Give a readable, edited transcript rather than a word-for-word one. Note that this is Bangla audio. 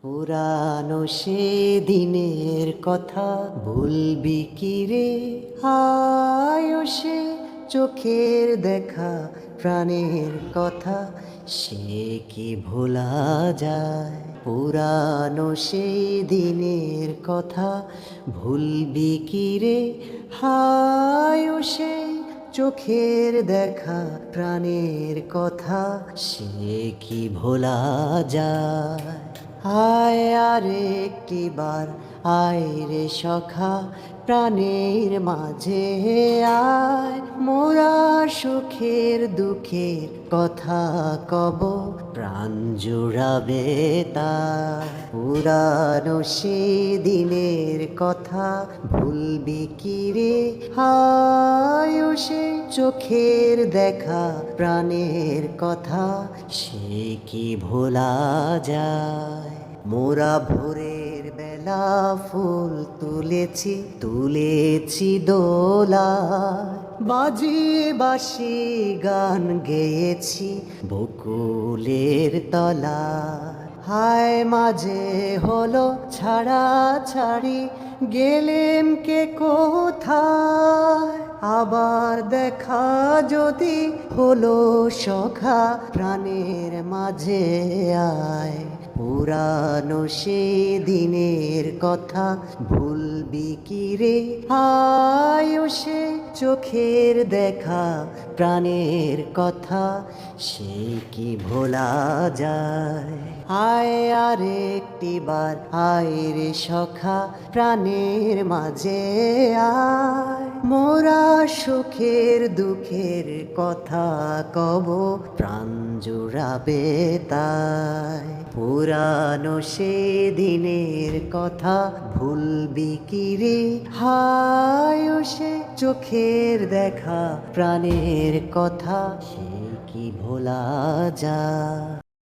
পুরানো সে দিনের কথা ভুলবি কি রে? আয়ুষে চোখের দেখা প্রাণের কথা সে কি ভোলা যায়? পুরানো সেই দিনের কথা ভুলবি কি রে? হায়ুষে চোখের দেখা প্রাণের কথা সে কি ভোলা যায়? আয় আরেকটিবার আয় রে সখা প্রাণের মাঝে আয়, মোরা সুখের দুঃখের কথা কব প্রাণ জুড়াবে তার। পুরানো সে দিনের কথা ভুলবি কি রে? আয়ুষে চোখের দেখা প্রাণের কথা সে কি ভোলা যায়? মোরা ভোরের বেলা ফুল তুলেছি দোলা, বাজিয়ে বাঁশি গান গেয়েছি বকুলের তলা। হায় মাঝে হলো ছাড়া ছাড়ি গেলেম কে কোথায়, আবার দেখা যদি হলো সখা প্রাণের মাঝে আয়। পুরানো সে দিনের কথা ভুলবি কি রে? আয়ুষে চোখের দেখা প্রাণের কথা সে কি ভোলা যায়? আয় আরেকটিবার আয় রে সখা প্রাণের মাঝে আয়, মোরা সুখের দুঃখের কথা কব প্রাণ জুড়াবে তাই। পুরানো সে দিনের কথা ভুলবি কি রে? হায়ুষে চোখের দেখা প্রাণের কথা সে কি ভোলা যায়?